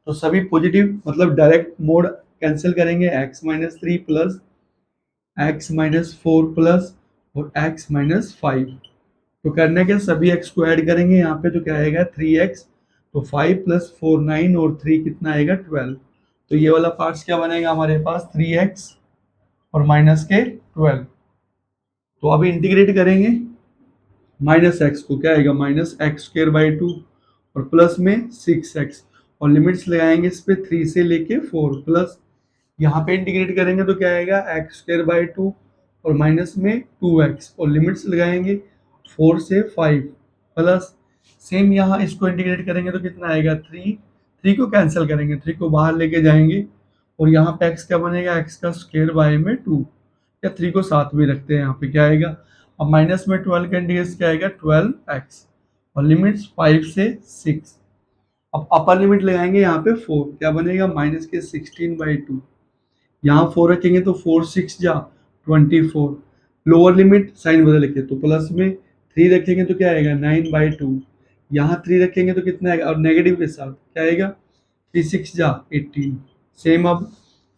तो सभी पॉजिटिव, मतलब डायरेक्ट मोड कैंसिल करेंगे, x-3 प्लस x-4 प्लस और x-5। तो करने के सभी x को ऐड करेंगे यहाँ पे, तो क्या आएगा 3x। तो 5 प्लस 4 9 और 3 कितना आएगा 12। तो ये वाला पार्ट्स क्या बनेगा हमारे पास 3x और माइनस के 12। तो अभी इंटीग्रेट करेंगे माइनस एक्स को, क्या आएगा -x² 2 और प्लस में 6x, और लिमिट्स लगाएंगे इस पे 3 से लेके 4 प्लस, यहाँ पे इंटीग्रेट करेंगे तो क्या आएगा x² 2 और माइनस में 2x, और लिमिट्स लगाएंगे 4 से 5 प्लस, सेम यहाँ इसको इंटीग्रेट करेंगे तो कितना आएगा 3। 3 को कैंसिल करेंगे, 3 को बाहर लेके जाएंगे, और यहाँ पे x क्या बनेगा x का स्क्वायर बाय में 2, या 3 को साथ में रखते हैं, यहाँ पे क्या आएगा, अब माइनस में 12 का इंटीग्रेशन क्या आएगा 12x, और लिमिट्स 5 से 6। अब अपर लिमिट लगाएंगे यहाँ पे 4, क्या बनेगा -16/2। यहाँ 4 रखेंगे तो 4 6 जा 24। लोअर लिमिट साइन बदल के, तो प्लस में 3 रखेंगे तो क्या आएगा 9/2। यहाँ 3 रखेंगे तो कितना आएगा, और नेगेटिव के साथ क्या आएगा 3 6 जा 18। सेम अब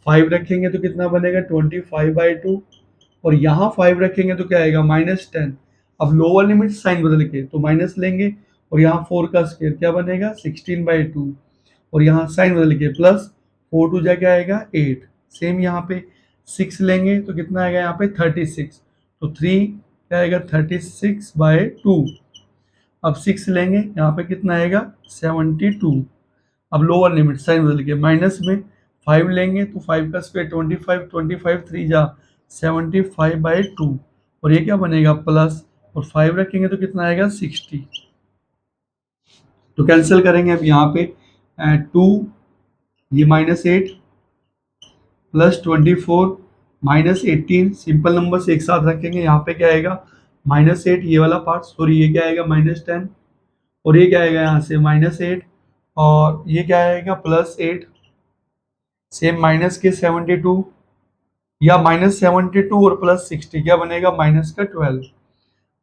5 रखेंगे तो कितना बनेगा 25/2, और यहाँ 5 रखेंगे तो क्या आएगा -10। अब लोअर लिमिट साइन बदल के, तो माइनस लेंगे, और यहाँ 4 का स्क्वायर क्या बनेगा 16/2, और यहाँ साइन बदल के प्लस 4 2 जा क्या आएगा 8। सेम यहाँ पे 6 लेंगे तो कितना आएगा यहाँ पे 36, तो 3 क्या आएगा 36/2। अब 6 लेंगे यहाँ पे कितना आएगा 72। अब लोअर लिमिट साइन बदल के, माइनस में 5 लेंगे तो 5 का स्क्वायर 25, 25 3 जा 75/2, और ये क्या बनेगा प्लस, और 5 रखेंगे तो कितना आएगा 60। तो कैंसिल करेंगे अब यहाँ पे 2, ये -8 प्लस 24 -18, सिंपल नंबर से एक साथ रखेंगे, यहाँ पे क्या आएगा -8 ये वाला पार्ट, सॉरी ये क्या आएगा -10, और ये क्या आएगा यहाँ से -8, और ये क्या आएगा +8, सेम माइनस के 72, या -72 और +60 क्या बनेगा -12।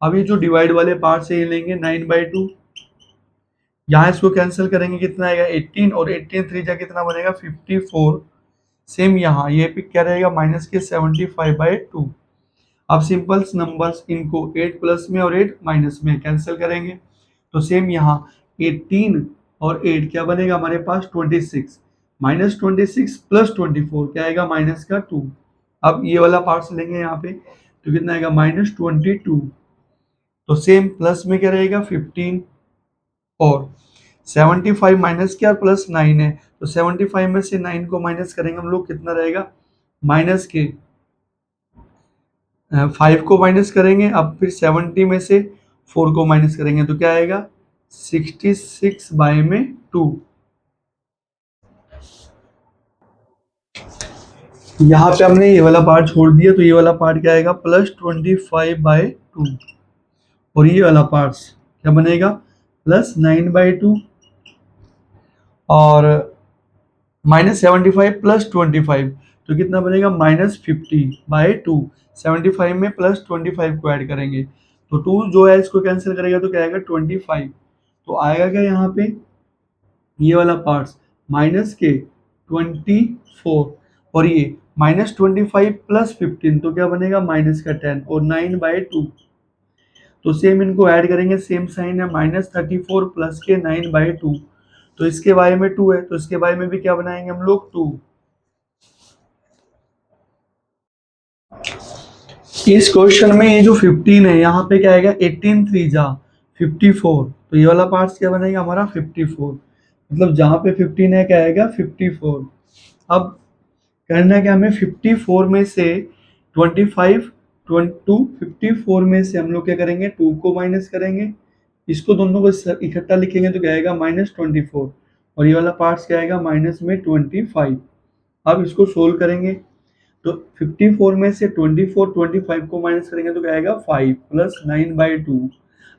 अब ये जो डिवाइड वाले पार्ट से ये लेंगे 9/2, यहाँ इसको कैंसिल करेंगे कितना आएगा 18, और 18 3 जा कितना बनेगा 54। सेम यहाँ ये पे क्या रहेगा माइनस के 75/2। अब सिंपल्स नंबर्स इनको 8 प्लस में और 8 माइनस में कैंसिल करेंगे, तो सेम यहाँ 18 और 8 क्या बनेगा हमारे पास 26, -26 प्लस 24 क्या आएगा -2। अब ये वाला पार्ट्स लेंगे यहाँ पे तो कितना आएगा -22, तो सेम प्लस में क्या रहेगा 15, और 75 माइनस क्या प्लस 9 है, तो 75 में से 9 को माइनस करेंगे हम लोग, कितना रहेगा माइनस के 5 को माइनस करेंगे, अब फिर 70 में से 4 को माइनस करेंगे तो क्या आएगा 66/2। यहाँ पे हमने ये वाला पार्ट छोड़ दिया, तो ये वाला पार्ट क्या आएगा +25/2, और ये वाला पार्ट्स क्या बनेगा +9/2, और -75 प्लस 25 तो कितना बनेगा -50/2। 75 में +25 को ऐड करेंगे तो 2 जो है इसको कैंसिल करेगा तो क्या आएगा 25। तो आएगा क्या यहाँ पे ये वाला पार्ट्स माइनस के 24, और ये -25 प्लस 15 तो क्या बनेगा -10, और 9/2। तो सेम इनको ऐड करेंगे, सेम साइन है -34 प्लस के 9/2, तो इसके बारे में 2 है तो इसके बारे में भी क्या बनाएंगे हम लोग 2। इस क्वेश्चन में ये जो 15 है यहाँ पे क्या आएगा 18 3 जा 54, तो ये वाला पार्ट क्या बनेगा हमारा 54, मतलब जहाँ पे 15 है क्या आएगा 54। अब करना है क्या हमें 54 में से 25 54 में से हम लोग क्या करेंगे 2 को माइनस करेंगे, इसको दोनों को इकट्ठा लिखेंगे तो क्या आएगा -24, और ये वाला पार्ट क्या आएगा माइनस में 25। अब इसको सोल्व करेंगे तो 54 में से 25 को माइनस करेंगे तो क्या आएगा 5 प्लस 9/2।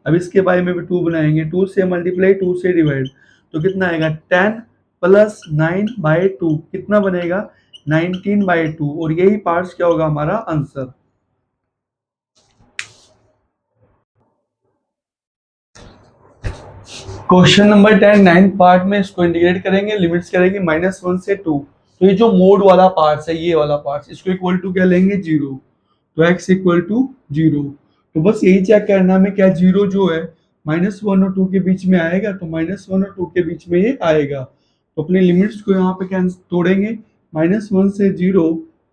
अब इसके बारे में भी 2 बनाएंगे, 2 से मल्टीप्लाई 2 से डिवाइड, तो कितना आएगा 10 प्लस 9/2 कितना बनेगा 19/2, और यही पार्ट्स क्या होगा हमारा answer. Question number 10 9th part में इसको इंटीग्रेट करेंगे, लिमिट्स करेंगे -1 से 2। तो ये जो मोड वाला पार्ट है, ये वाला पार्ट, इसको इक्वल टू क्या लेंगे 0, तो x इक्वल टू 0। तो बस यही चेक करना में क्या 0 जो है -1 और 2 के बीच में आएगा, तो -1 और 2 के बीच में ये आएगा। तो अपने लिमिट्स को यहाँ पे कैंसिल तोड़ेंगे, -1 से 0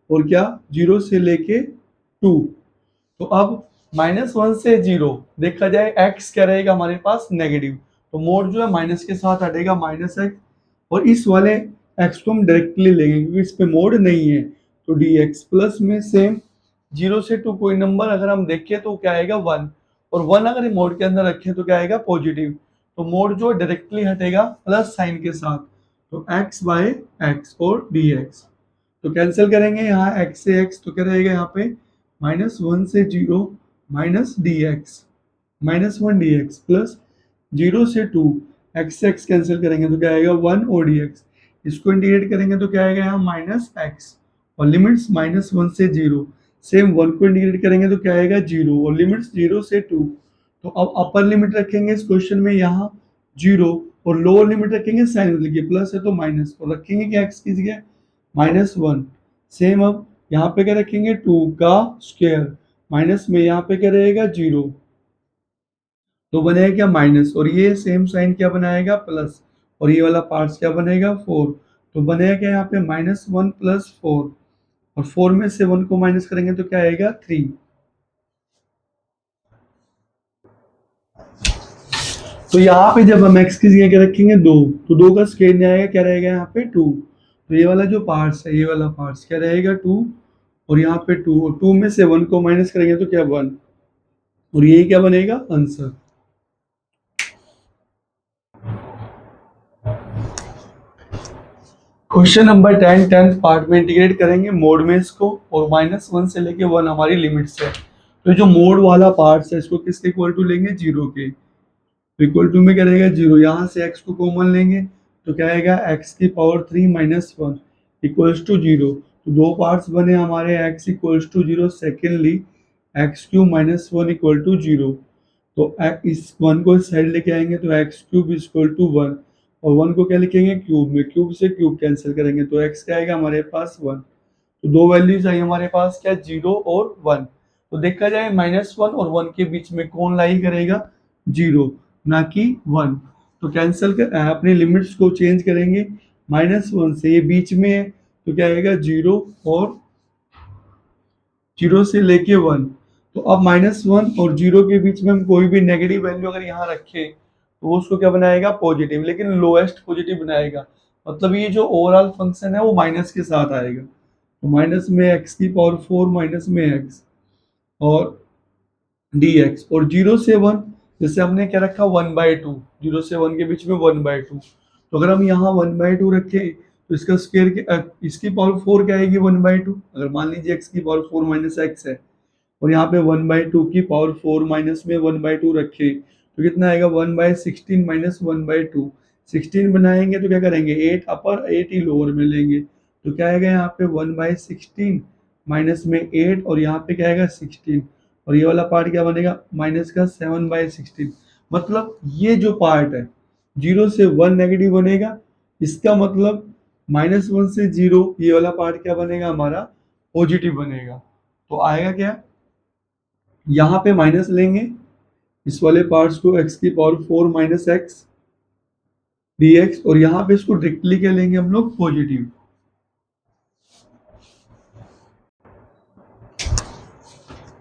और क्या 0 से लेके 2। तो अब -1 से 0 देखा जाए x क्या रहेगा हमारे पास नेगेटिव, तो मोड जो है माइनस के साथ हटेगा -x, और इस वाले x को हम डायरेक्टली लेंगे क्योंकि इस पे मोड नहीं है, तो dx प्लस में सेम 0 से 2 कोई नंबर अगर हम देखें तो क्या आएगा 1, और 1 अगर मोड के अंदर रखें तो क्या आएगा पॉजिटिव, तो मोड जो डायरेक्टली हटेगा प्लस साइन के साथ, तो x/x और dx। तो कैंसिल करेंगे यहाँ x से x, तो क्या रहेगा यहाँ पे -1 से 0 माइनस dx, -1 dx प्लस 0 से 2 x से x कैंसिल करेंगे तो क्या आएगा 1 और dx। इसको इंटीग्रेट करेंगे तो क्या आएगा यहाँ -x, और लिमिट्स -1 से 0, सेम 1 को इंटीग्रेट करेंगे तो क्या आएगा 0, और लिमिट्स 0 से 2। तो अब अपर लिमिट रखेंगे इस क्वेश्चन में यहाँ 0, और लोअर लिमिट रखेंगे साइन बदल के, प्लस है तो माइनस, और रखेंगे क्या x की जगह -1। सेम अब यहाँ पे क्या रखेंगे 2 का स्क्वायर, माइनस में यहाँ पे क्या रहेगा 0, तो बनेगा क्या माइनस, और ये सेम साइन क्या बनाएगा प्लस, और ये वाला पार्ट्स क्या बनेगा 4, तो बनेगा क्या यहाँ पे -1 प्लस 4, और 4 में से 1 को माइनस करेंगे तो क्या आएगा 3। तो यहाँ पे जब हम x की जगह क्या रखेंगे 2, तो 2 का स्क्वायर नहीं आएगा, क्या रहेगा यहाँ पे 2, तो ये वाला जो पार्ट्स है, ये वाला पार्ट्स क्या रहेगा 2, और यहाँ पे 2, और 2 में से 1 को माइनस करेंगे तो क्या 1, और ये क्या बनेगा answer. Question number 10 10th part में इंटीग्रेट करेंगे मोड में इसको, और -1 से लेके 1 हमारी लिमिट्स है। तो जो मोड वाला पार्ट है इसको किसके इक्वल टू लेंगे 0 के, इक्वल टू में क्या रहेगा 0, यहाँ से x को कॉमन लेंगे तो क्या आएगा x³ - 1 इक्वल्स टू 0। तो दो पार्ट्स बने हमारे x equals to 0, secondly x³ - 1 equal to 0। तो इस 1 को इस साइड लेके आएंगे तो x³ इक्वल टू 1, और 1 को क्या लिखेंगे क्यूब में, क्यूब से क्यूब कैंसिल करेंगे तो x क्या आएगा हमारे पास 1। तो दो वैल्यूज आई हमारे पास क्या 0 और 1। तो देखा जाए -1 और 1 के बीच में कौन लाई करेगा 0, ना कि 1। तो कैंसिल कर अपने लिमिट्स को चेंज करेंगे, -1 से ये बीच में है तो क्या आएगा 0, और 0 से लेके 1। तो अब -1 और 0 के बीच में हम कोई भी नेगेटिव वैल्यू अगर यहाँ रखें तो वो उसको क्या बनाएगा पॉजिटिव, लेकिन लोएस्ट पॉजिटिव बनाएगा, मतलब ये जो ओवरऑल फंक्शन है वो माइनस के साथ आएगा। तो माइनस में x⁴ माइनस में x और dx, और 0 से 1 जैसे हमने क्या रखा 1/2, 0 से 1 के बीच में 1/2। तो अगर हम यहाँ 1/2 रखें तो इसका स्क्वायर इसकी पावर 4 क्या आएगी 1/2, अगर मान लीजिए x की पावर 4 माइनस x है, और यहाँ पे 1/2 की पावर 4 माइनस में 1/2 रखे तो कितना आएगा 1/16 माइनस 1/2। 16 बनाएंगे तो क्या करेंगे 8 अपर 8 ही लोअर में लेंगे, तो क्या आएगा यहाँ पे 1/16 माइनस में 8, और यहाँ पे क्या आएगा 16, और ये वाला पार्ट क्या बनेगा माइनस का 7/16। मतलब ये जो पार्ट है 0 से 1 नेगेटिव बनेगा, इसका मतलब -1 से 0 ये वाला पार्ट क्या बनेगा हमारा पॉजिटिव बनेगा। तो आएगा क्या, यहाँ पे माइनस लेंगे इस वाले पार्ट्स को x⁴ माइनस x dx, और यहाँ पे इसको डायरेक्टली क्या लेंगे हम लोग पॉजिटिव।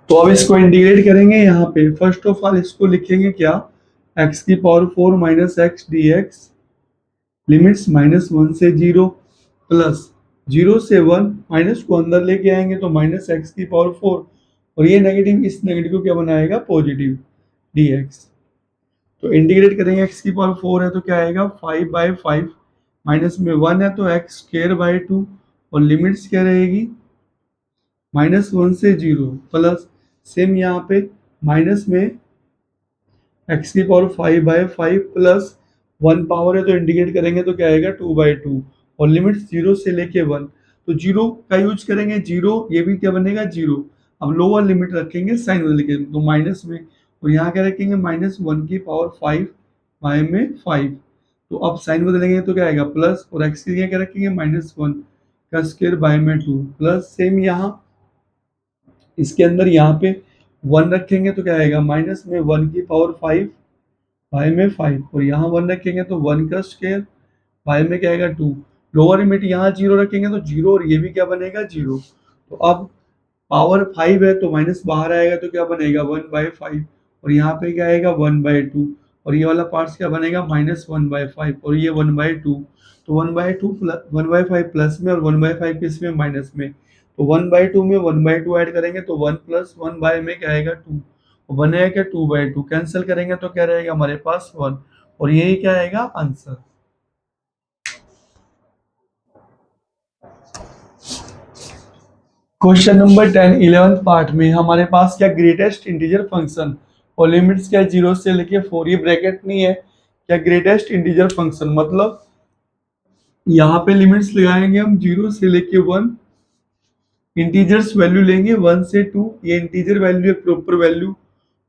तो अब इसको इंटीग्रेट करेंगे, यहाँ पे फर्स्ट ऑफ ऑल इसको लिखेंगे क्या x⁴ minus x dx, limits -1 से 0 प्लस 0 से 1, माइनस को अंदर लेके आएंगे तो -x⁴, और ये नेगेटिव इस नेगेटिव को क्या बनाएगा पॉजिटिव dx। तो इंटीग्रेट करेंगे x⁴ है तो क्या आएगा 5/5, माइनस में 1 है तो x² 2, और लिमिट्स क्या रहेगी, -1 से 0 प्लस सेम यहाँ पे माइनस में x की पावर 5/5 प्लस 1 पावर है तो इंडिकेट करेंगे तो क्या आएगा 2/2 और लिमिट 0 से लेके 1, तो 0 का यूज करेंगे, 0 ये भी क्या बनेगा 0। अब लोअर लिमिट रखेंगे साइन बदल के तो माइनस में, और यहाँ क्या रखेंगे -1 की पावर 5 बाय में 5, तो अब साइन बदलेंगे तो क्या आएगा प्लस, और x की जगह क्या रखेंगे -1 का स्क्वायर बाय में 2 प्लस सेम यहाँ इसके अंदर यहाँ पे 1 रखेंगे तो क्या आएगा माइनस में 1 की पावर 5 बाय में 5, और यहाँ 1 रखेंगे तो 1 का स्क्वायर बाय में क्या आएगा 2, लोअर लिमिट यहाँ 0 रखेंगे तो 0 और ये भी क्या बनेगा 0, तो अब पावर 5 है तो माइनस बाहर आएगा तो क्या बनेगा 1/5, और यहाँ पे क्या आएगा 1/2, और ये वाला पार्ट्स क्या बनेगा -1/5 और ये 1/2, तो 1/2 प्लस 1/5 प्लस में और 1/5 किस में माइनस में, तो 1/2 में 1/2 ऐड करेंगे तो 1 प्लस 1 बाय में क्या आएगा 2, और बनेगा क्या 2/2, कैंसिल करेंगे तो क्या रहेगा हमारे पास 1, और यही क्या आएगा answer. Question number 10 11th part में हमारे पास क्या ग्रेटेस्ट इंटीजर फंक्शन और लिमिट्स क्या 0 से लेके 4, ये ब्रैकेट नहीं है, क्या ग्रेटेस्ट इंटीजर फंक्शन मतलब यहाँ पे लिमिट्स लगाएंगे हम 0 से लेके 1, इंटीजर्स वैल्यू लेंगे 1 से 2, ये इंटीजर वैल्यू है प्रॉपर वैल्यू,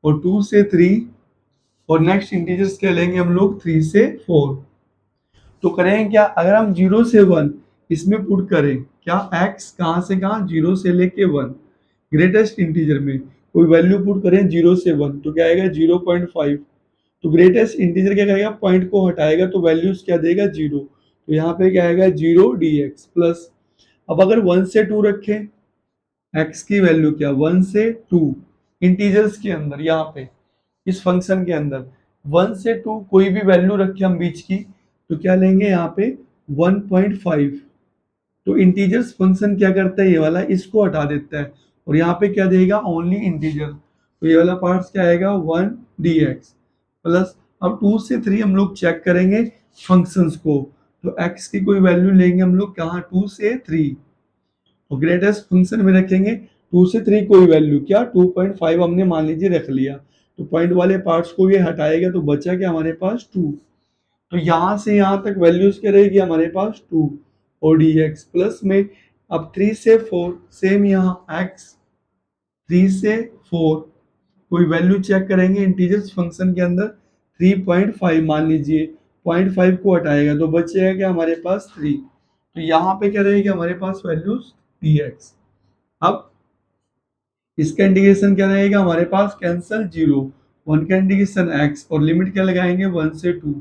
और 2 से 3, और नेक्स्ट इंटीजर्स क्या लेंगे हम लोग 3 से 4। तो करें क्या, अगर हम 0 से 1 इसमें पुट करें क्या x कहाँ से कहाँ 0 से लेके 1, ग्रेटेस्ट इंटीजर में कोई वैल्यू पुट करें 0 से 1 तो क्या आएगा 0.5, तो ग्रेटेस्ट इंटीजर क्या करेगा पॉइंट को हटाएगा तो वैल्यूज क्या देगा 0, तो यहाँ पे क्या आएगा 0 dx प्लस, अब अगर 1 से 2 रखें x की वैल्यू क्या 1 से 2 इंटीजर्स के अंदर, यहाँ पे इस फंक्शन के अंदर 1 से 2 कोई भी वैल्यू रखे हम बीच की तो क्या लेंगे यहाँ पे 1.5, तो इंटीजर्स फंक्शन क्या करता है ये वाला इसको हटा देता है, और यहाँ पे क्या देगा ओनली इंटीजर, तो ये वाला पार्ट क्या आएगा 1 dx प्लस, अब 2 से 3 हम लोग चेक करेंगे फंक्शंस को, तो x की कोई वैल्यू लेंगे हम लोग कहाँ 2 से 3, तो ग्रेटेस्ट फंक्शन में रखेंगे 2 से 3 कोई वैल्यू क्या 2.5 हमने मान लीजिए रख लिया, तो पॉइंट वाले पार्ट्स को ये हटाएगा तो बचा क्या हमारे पास 2, तो यहाँ से यहाँ तक वैल्यूज क्या रहेगी हमारे पास 2 और dx प्लस में, अब 3 से 4 सेम यहाँ x 3 से 4 कोई वैल्यू चेक करेंगे इंटीजर्स फंक्शन के अंदर 3.5 मान लीजिए, 0.5 को हटाएगा तो बचेगा क्या हमारे पास 3, तो यहाँ पे क्या रहेगी हमारे पास वैल्यूज dx। अब इसका इंटीग्रेशन क्या रहेगा हमारे पास कैंसल 0, 1 का इंटीग्रेशन x और लिमिट क्या लगाएंगे 1 से 2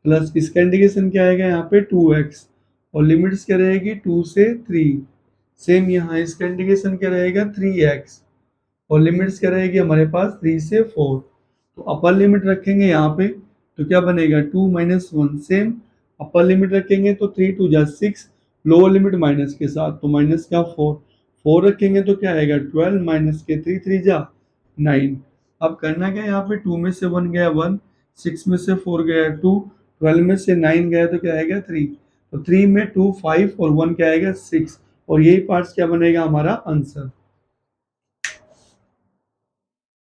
प्लस इसका इंटीग्रेशन क्या आएगा यहाँ पे 2x और लिमिट्स क्या रहेगी 2 से 3, सेम यहाँ इसका इंटीग्रेशन क्या रहेगा 3x और लिमिट्स क्या रहेगी हमारे पास 3 से 4, तो अपर लिमिट रखेंगे यहाँ पे तो क्या बनेगा 2 माइनस 1, सेम अपर लिमिट रखेंगे तो 3 2 जा 6, लोअर लिमिट माइनस के साथ तो माइनस का 4, 4 रखेंगे तो क्या आएगा 12 माइनस के 3 3 जा 9, अब करना क्या यहाँ पे 2 में से 1 गया 1, 6 में से 4 गया 2, 12 में से 9 गया तो क्या आएगा 3, तो 3 में 2 5 और 1 क्या आएगा 6, और यही पार्ट्स क्या बनेगा हमारा आंसर।